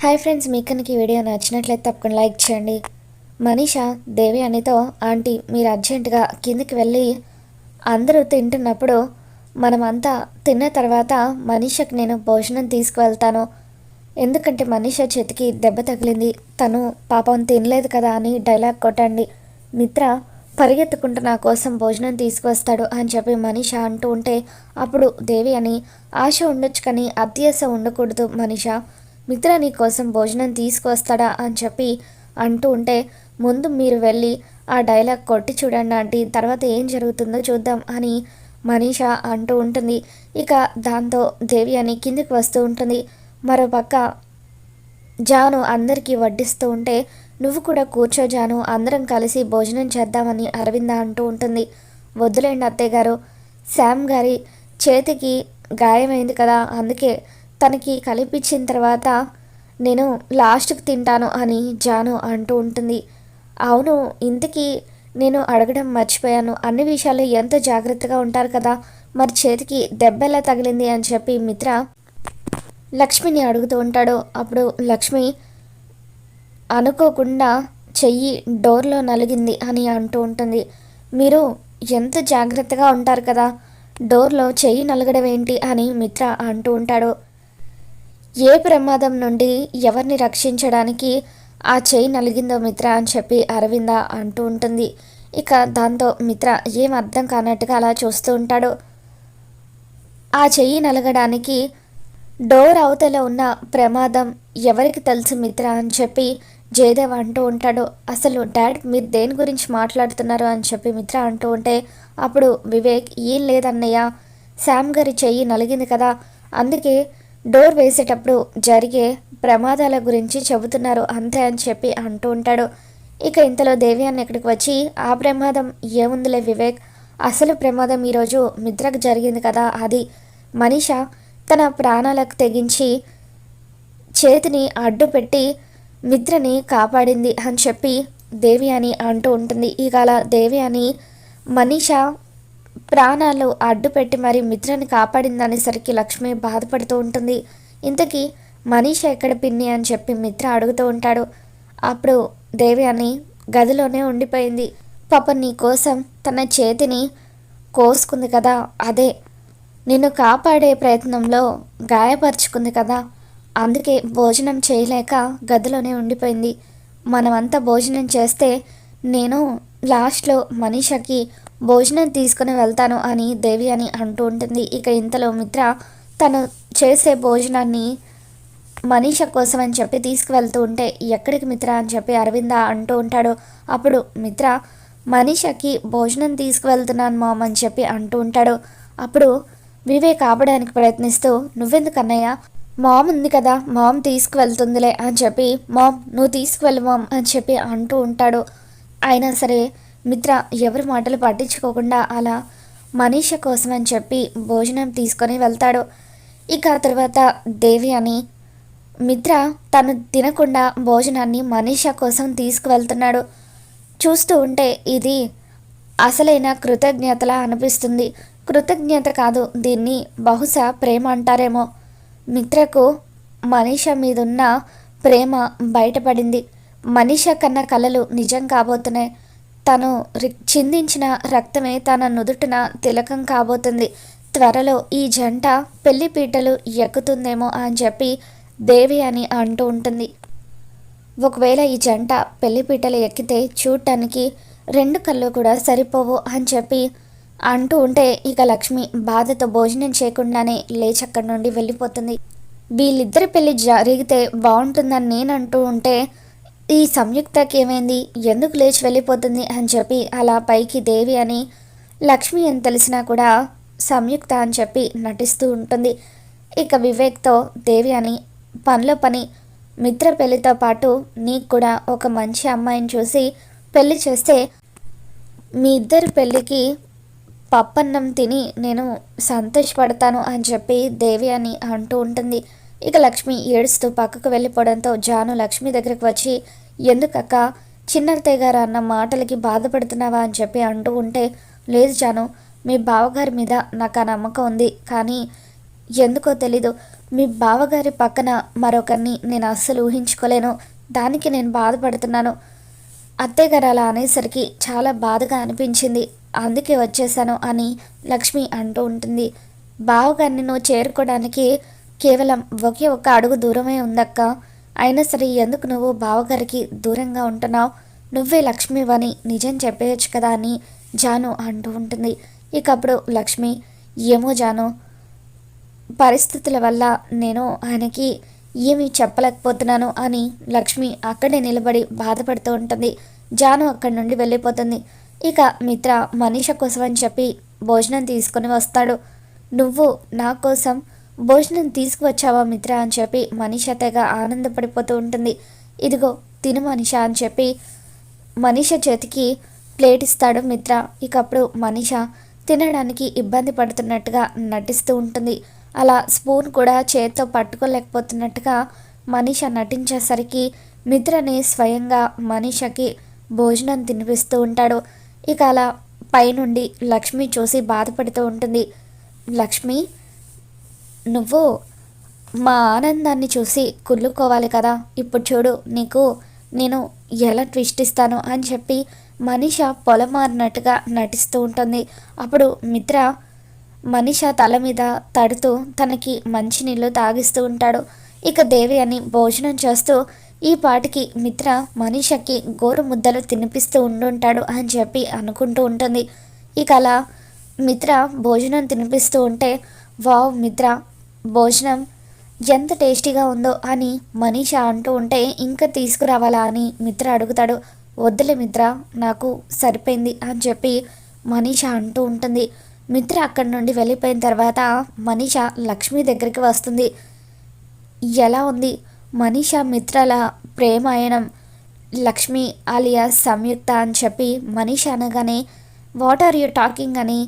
Hi friends, మీకు కనుక ఈ వీడియో నచ్చినట్లయితే తప్పకుండా లైక్ చేయండి. మనీషా దేవి అనితో, ఆంటీ మీరు అర్జెంటుగా కిందికి వెళ్ళి అందరూ తింటున్నప్పుడు మనమంతా తిన్న తర్వాత మనీషకి నేను భోజనం తీసుకువెళ్తాను. ఎందుకంటే మనీషా చేతికి దెబ్బ తగిలింది, తను పాపం తినలేదు కదా అని డైలాగ్ కొట్టండి. మిత్ర పరిగెత్తుకుంటూ నా కోసం భోజనం తీసుకువస్తాడు అని చెప్పి మనీషా అంటూ ఉంటే, అప్పుడు దేవి అని ఆశ ఉండొచ్చు కానీ అత్యాశ ఉండకూడదు మనీషా, మిత్ర నీ కోసం భోజనం తీసుకొస్తాడా అని చెప్పి అంటూ ఉంటే, ముందు మీరు వెళ్ళి ఆ డైలాగ్ కొట్టి చూడండి ఆంటీ, తర్వాత ఏం జరుగుతుందో చూద్దాం అని మనీషా అంటూ ఉంటుంది. ఇక దాంతో దేవి అని కిందికి వస్తూ ఉంటుంది. మరోపక్క జాను అందరికీ వడ్డిస్తూ ఉంటే, నువ్వు కూడా కూర్చో జాను, అందరం కలిసి భోజనం చేద్దామని అరవింద అంటూ ఉంటుంది. వద్దులేండి అత్తయ్య గారు, శామ్ గారి చేతికి గాయమైంది కదా, అందుకే తనకి కలిపించిన తర్వాత నేను లాస్ట్కి తింటాను అని జాను అంటూ ఉంటుంది. అవును, ఇంతకీ నేను అడగడం మర్చిపోయాను, అన్ని విషయాలు ఎంతో జాగ్రత్తగా ఉంటారు కదా, మరి చేతికి దెబ్బెలా తగిలింది అని చెప్పి మిత్ర లక్ష్మిని అడుగుతూ ఉంటాడు. అప్పుడు లక్ష్మి అనుకోకుండా చెయ్యి డోర్లో నలిగింది అని అంటూ ఉంటుంది. మీరు ఎంత జాగ్రత్తగా ఉంటారు కదా, డోర్లో చెయ్యి నలగడం ఏంటి అని మిత్ర అంటూ ఉంటాడు. ఏ ప్రమాదం నుండి ఎవరిని రక్షించడానికి ఆ చెయ్యి నలిగిందో మిత్ర అని చెప్పి అరవింద అంటూ ఉంటుంది. ఇక దాంతో మిత్ర ఏం అర్థం కానట్టుగా అలా చూస్తూ ఉంటాడు. ఆ చెయ్యి నలగడానికి డోర్ అవతల ఉన్న ప్రమాదం ఎవరికి తెలుసు మిత్ర అని చెప్పి జయదేవ్ అంటూ ఉంటాడు. అసలు డాడ్ మీరు దేని గురించి మాట్లాడుతున్నారు అని చెప్పి మిత్ర అంటూ ఉంటే, అప్పుడు వివేక్ ఏం లేదన్నయ్య, శామ్ గారి చెయ్యి నలిగింది కదా, అందుకే డోర్ వేసేటప్పుడు జరిగే ప్రమాదాల గురించి చెబుతున్నారు అంతే అని చెప్పి అంటూ ఉంటాడు. ఇక ఇంతలో దేవి అన్న ఇక్కడికి వచ్చి, ఆ ప్రమాదం ఏముందిలే వివేక్, అసలు ప్రమాదం ఈరోజు మిత్రకు జరిగింది కదా, అది మనీషా తన ప్రాణాలకు తెగించి చేతిని అడ్డు పెట్టి మిత్రని కాపాడింది అని చెప్పి దేవి అని అంటూ ఉంటుంది. ఇక అలా దేవి అని మనీషా ప్రాణాలు అడ్డుపెట్టి మరి మిత్రని కాపాడిందనేసరికి లక్ష్మి బాధపడుతూ ఉంటుంది. ఇంతకీ మనీష ఎక్కడ పిన్ని అని చెప్పి మిత్ర అడుగుతూ ఉంటాడు. అప్పుడు దేవి అని గదిలోనే ఉండిపోయింది. పాప నీ కోసం తన చేతిని కోసుకుంది కదా, అదే నిన్ను కాపాడే ప్రయత్నంలో గాయపరుచుకుంది కదా, అందుకే భోజనం చేయలేక గదిలోనే ఉండిపోయింది. మనమంతా భోజనం చేస్తే నేను లాస్ట్లో మనీషకి భోజనం తీసుకుని వెళ్తాను అని దేవి అని అంటూ ఉంటుంది. ఇక ఇంతలో మిత్ర తను చేసే భోజనాన్ని మనీష కోసం అని చెప్పి తీసుకువెళ్తూ ఉంటే, ఎక్కడికి మిత్ర అని చెప్పి అరవింద అంటూ ఉంటాడు. అప్పుడు మిత్ర మనీషకి భోజనం తీసుకువెళ్తున్నాను మామ్ అని చెప్పి అంటూ ఉంటాడు. అప్పుడు వివేక్ ఆపడానికి ప్రయత్నిస్తూ, నువ్వెందుకు అన్నయ్య, మామ్ ఉంది కదా, మామ్ తీసుకువెళ్తుందిలే అని చెప్పి, మామ్ నువ్వు తీసుకువెళ్ళు మామ్ అని చెప్పి అంటూ ఉంటాడు. అయినా సరే మిత్ర ఎవరి మాటలు పట్టించుకోకుండా అలా మనీష కోసం అని చెప్పి భోజనం తీసుకొని వెళ్తాడు. ఇక తర్వాత దేవి అని మిత్ర తను తినకుండా భోజనాన్ని మనీష కోసం తీసుకువెళ్తున్నాడు. చూస్తూ ఉంటే ఇది అసలైన కృతజ్ఞతలా అనిపిస్తుంది. కృతజ్ఞత కాదు, దీన్ని బహుశా ప్రేమ అంటారేమో. మిత్రకు మనీష మీదున్న ప్రేమ బయటపడింది. మనీష కన్నా కలలు నిజం కాబోతున్నాయి. తను చిందించిన రక్తమే తన నుదుటిన తిలకం కాబోతుంది. త్వరలో ఈ జంట పెళ్లిపీటలు ఎక్కుతుందేమో అని చెప్పి దేవి అని అంటూ ఉంటుంది. ఒకవేళ ఈ జంట పెళ్లిపీటలు ఎక్కితే చూడటానికి రెండు కళ్ళు కూడా సరిపోవు అని చెప్పి అంటూ ఉంటే, ఇక లక్ష్మి బాధతో భోజనం చేయకుండానే లేచి అక్కడి నుండి వెళ్ళిపోతుంది. వీళ్ళిద్దరి పెళ్లి జరిగితే బాగుంటుందని నేను అంటూ ఉంటే, ఈ సంయుక్తకి ఏమైంది, ఎందుకు లేచి వెళ్ళిపోతుంది అని చెప్పి అలా పైకి దేవి అని లక్ష్మి అని తెలిసినా కూడా సంయుక్త అని చెప్పి నటిస్తూ ఉంటుంది. ఇక వివేక్తో దేవి అని పనిలో పని, మిత్ర పెళ్లితో పాటు నీకు కూడా ఒక మంచి అమ్మాయిని చూసి పెళ్లి చేస్తే మీ ఇద్దరి పెళ్ళికి పప్పన్నం తిని నేను సంతోషపడతాను అని చెప్పి దేవి అని అంటూ ఉంటుంది. ఇక లక్ష్మి ఏడుస్తూ పక్కకు వెళ్ళిపోవడంతో జాను లక్ష్మి దగ్గరికి వచ్చి, ఎందుకక్క చిన్నత్తయ్య గారు అన్న మాటలకి బాధపడుతున్నావా అని చెప్పి అంటూ ఉంటే, లేదు జాను, మీ బావగారి మీద నాకు ఆ నమ్మకం ఉంది, కానీ ఎందుకో తెలీదు మీ బావగారి పక్కన మరొకరిని నేను అస్సలు ఊహించుకోలేను. దానికి నేను బాధపడుతున్నాను. అత్తయ్య గారు అలా అనేసరికి చాలా బాధగా అనిపించింది. అందుకే వచ్చేసాను అని లక్ష్మి అంటూ ఉంటుంది. బావగారిని నువ్వు చేరుకోవడానికి కేవలం ఒకే ఒక్క అడుగు దూరమే ఉందక్క. అయినా సరే ఎందుకు నువ్వు బావగారికి దూరంగా ఉంటున్నావు? నువ్వే లక్ష్మివని నిజం చెప్పేయచ్చు కదా అని జాను అంటూ ఉంటుంది. ఇక అప్పుడు లక్ష్మి, ఏమో జాను, పరిస్థితుల వల్ల నేను ఆయనకి ఏమీ చెప్పలేకపోతున్నాను అని లక్ష్మి అక్కడే నిలబడి బాధపడుతూ ఉంటుంది. జాను అక్కడి నుండి వెళ్ళిపోతుంది. ఇక మిత్ర మనీష కోసం అని చెప్పి భోజనం తీసుకొని వస్తాడు. నువ్వు నా కోసం భోజనం తీసుకువచ్చావా మిత్ర అని చెప్పి మనీష తెగ ఆనందపడిపోతూ ఉంటుంది. ఇదిగో తిను మనీష అని చెప్పి మనీష చేతికి ప్లేట్ ఇస్తాడు మిత్ర. ఇక అప్పుడు మనీష తినడానికి ఇబ్బంది పడుతున్నట్టుగా నటిస్తూ ఉంటుంది. అలా స్పూన్ కూడా చేతితో పట్టుకోలేకపోతున్నట్టుగా మనీష నటించేసరికి మిత్రని స్వయంగా మనీషకి భోజనం తినిపిస్తూ ఉంటాడు. ఇక అలా పైనుండి లక్ష్మి చూసి బాధపడుతూ ఉంటుంది. లక్ష్మి, నువ్వు మా ఆనందాన్ని చూసి కుళ్ళుకోవాలి కదా. ఇప్పుడు చూడు నీకు నేను ఎలా ట్విస్ట్ ఇస్తాను అని చెప్పి మనీష పొలమారినట్టుగా నటిస్తూ ఉంటుంది. అప్పుడు మిత్ర మనీష తల మీద తడుతూ తనకి మంచినీళ్ళు తాగిస్తూ ఉంటాడు. ఇక దేవి అని భోజనం చేస్తూ ఈ పాటికి మిత్ర మనీషకి గోరు ముద్దలు తినిపిస్తూ ఉండుంటాడు అని చెప్పి అనుకుంటూ ఉంటుంది. ఇక అలా మిత్ర భోజనం తినిపిస్తూ ఉంటే, వావ్ మిత్ర, భోజనం ఎంత టేస్టీగా ఉందో అని మనీష అంటూ ఉంటే, ఇంకా తీసుకురావాలా అని మిత్ర అడుగుతాడు. వద్దులే మిత్ర, నాకు సరిపోయింది అని చెప్పి మనీష అంటూ ఉంటుంది. మిత్ర అక్కడి నుండి వెళ్ళిపోయిన తర్వాత మనీష లక్ష్మి దగ్గరికి వస్తుంది. ఎలా ఉంది మనీష మిత్రల ప్రేమాయణం? లక్ష్మి ఆలియా సంయుక్త అని చెప్పి మనీష అనగానే, వాట్ ఆర్ యూ టాకింగ్ అని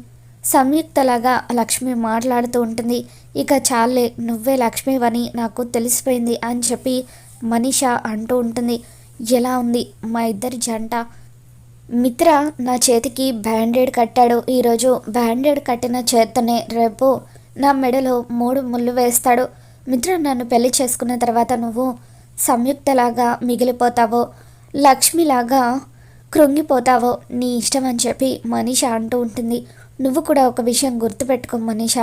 సంయుక్తలాగా లక్ష్మి మాట్లాడుతూ ఉంటుంది. ఇక చాలే, నువ్వే లక్ష్మివని నాకు తెలిసిపోయింది అని చెప్పి మనీష అంటూ ఉంటుంది. ఎలా ఉంది మా ఇద్దరి జంట? మిత్ర నా చేతికి బ్యాండేడ్ కట్టాడు. ఈరోజు బ్యాండేడ్ కట్టిన చేత్తోనే రేపు నా మెడలో 3 ముళ్ళు వేస్తాడు. మిత్ర నన్ను పెళ్లి చేసుకున్న తర్వాత నువ్వు సంయుక్తలాగా మిగిలిపోతావో, లక్ష్మిలాగా కృంగిపోతావో నీ ఇష్టం అని చెప్పి మనీష అంటూ ఉంటుంది. నువ్వు కూడా ఒక విషయం గుర్తుపెట్టుకో మనీష,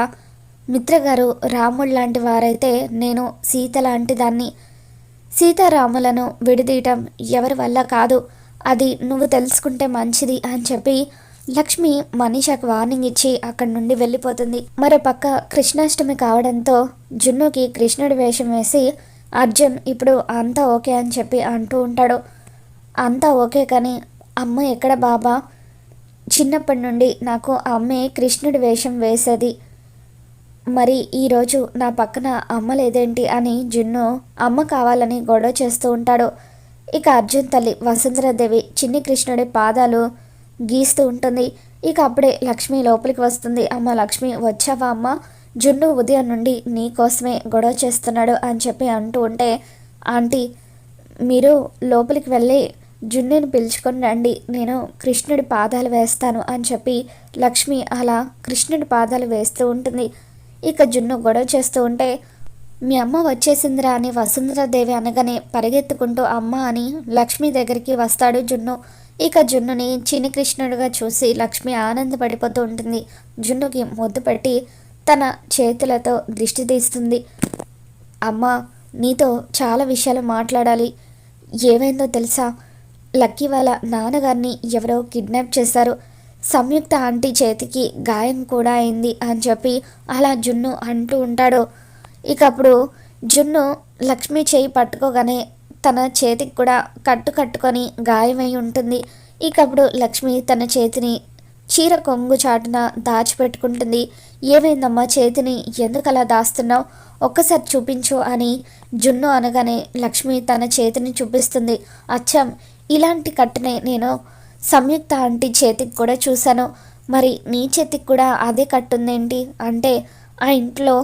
మిత్రగారు రాముడు లాంటి వారైతే నేను సీత లాంటి దాన్ని. సీతారాములను విడదీయటం ఎవరి వల్ల కాదు, అది నువ్వు తెలుసుకుంటే మంచిది అని చెప్పి లక్ష్మి మనీషకు వార్నింగ్ ఇచ్చి అక్కడి నుండి వెళ్ళిపోతుంది. మరోపక్క కృష్ణాష్టమి కావడంతో జున్నుకి కృష్ణుడి వేషం వేసి అర్జున్ ఇప్పుడు అంతా ఓకే అని చెప్పి అంటూ ఉంటాడు. అంతా ఓకే కానీ అమ్మ ఎక్కడ బాబా? చిన్నప్పటి నుండి నాకు అమ్మే కృష్ణుడి వేషం వేసేది, మరి ఈరోజు నా పక్కన అమ్మ లేదేంటి అని జున్ను అమ్మ కావాలని గొడవ చేస్తూ ఉంటాడు. ఇక అర్జున్ తల్లి వసుంధరాదేవి చిన్ని కృష్ణుడి పాదాలు గీస్తూ ఉంటుంది. ఇక అప్పుడే లక్ష్మి లోపలికి వస్తుంది. అమ్మ లక్ష్మి, వచ్చావా అమ్మ? జున్ను ఉదయం నుండి నీ కోసమే గొడవ చేస్తున్నాడు అని చెప్పి అంటూ ఉంటే, ఆంటీ మీరు లోపలికి వెళ్ళి జున్నుని పిలుచుకొని రండి, నేను కృష్ణుడి పాదాలు వేస్తాను అని చెప్పి లక్ష్మి అలా కృష్ణుడి పాదాలు వేస్తూ ఉంటుంది. ఇక జున్ను గొడవ చేస్తూ ఉంటే, మీ అమ్మ వచ్చేసిందిరా అని వసుంధరాదేవి అనగానే పరిగెత్తుకుంటూ అమ్మ అని లక్ష్మి దగ్గరికి వస్తాడు జున్ను. ఇక జున్నుని చిన్ని కృష్ణుడిగా చూసి లక్ష్మి ఆనందపడిపోతూ ఉంటుంది. జున్నుకి ముద్దు పెట్టి తన చేతులతో దిష్టి తీస్తుంది. అమ్మ నీతో చాలా విషయాలు మాట్లాడాలి. ఏమైందో తెలుసా? లక్కీ వాళ్ళ నాన్నగారిని ఎవరో కిడ్నాప్ చేశారు. సంయుక్త ఆంటీ చేతికి గాయం కూడా అయింది అని చెప్పి అలా జున్ను అంటూ ఉంటాడు. ఇక అప్పుడు జున్ను లక్ష్మి చేయి పట్టుకోగానే తన చేతికి కూడా కట్టుకొని గాయమై ఉంటుంది. ఇక అప్పుడు లక్ష్మి తన చేతిని చీర కొంగు చాటున దాచిపెట్టుకుంటుంది. ఏమైందమ్మా, చేతిని ఎందుకు అలా దాస్తున్నావు? ఒక్కసారి చూపించు అని జున్ను అనగానే లక్ష్మి తన చేతిని చూపిస్తుంది. అచ్చం ఇలాంటి కట్టునే నేను సంయుక్త ఆంటీ చేతికి కూడా చూశాను, మరి నీ చేతికి కూడా అదే కట్టుందేంటి అంటే, ఆ ఇంట్లో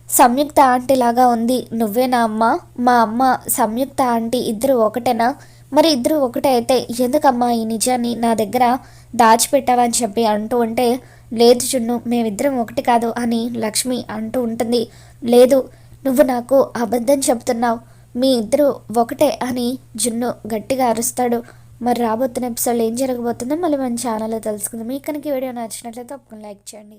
సంయుక్త ఆంటీ లాగా ఉంది, నువ్వేనా అమ్మ? మా అమ్మ సంయుక్త ఆంటీ ఇద్దరు ఒకటేనా? మరి ఇద్దరు ఒకటే అయితే ఎందుకమ్మా ఈ నిజాన్ని నా దగ్గర దాచిపెట్టావని చెప్పి అంటూ ఉంటే, లేదు జున్ను మేమిద్దరం ఒకటి కాదు అని లక్ష్మి అంటూ ఉంటుంది. లేదు నువ్వు నాకు అబద్ధం చెప్తున్నావు, మీ ఇద్దరు ఒకటే అని జున్ను గట్టిగా అరుస్తాడు. మరి రాబోతున్న ఎపిసోడ్లో ఏం జరగబోతుందో మళ్ళీ మన ఛానల్లో తెలుసుకుందాం. మీకు కనుక ఈ వీడియో నచ్చినట్లయితే తప్పకుండా లైక్ చేయండి.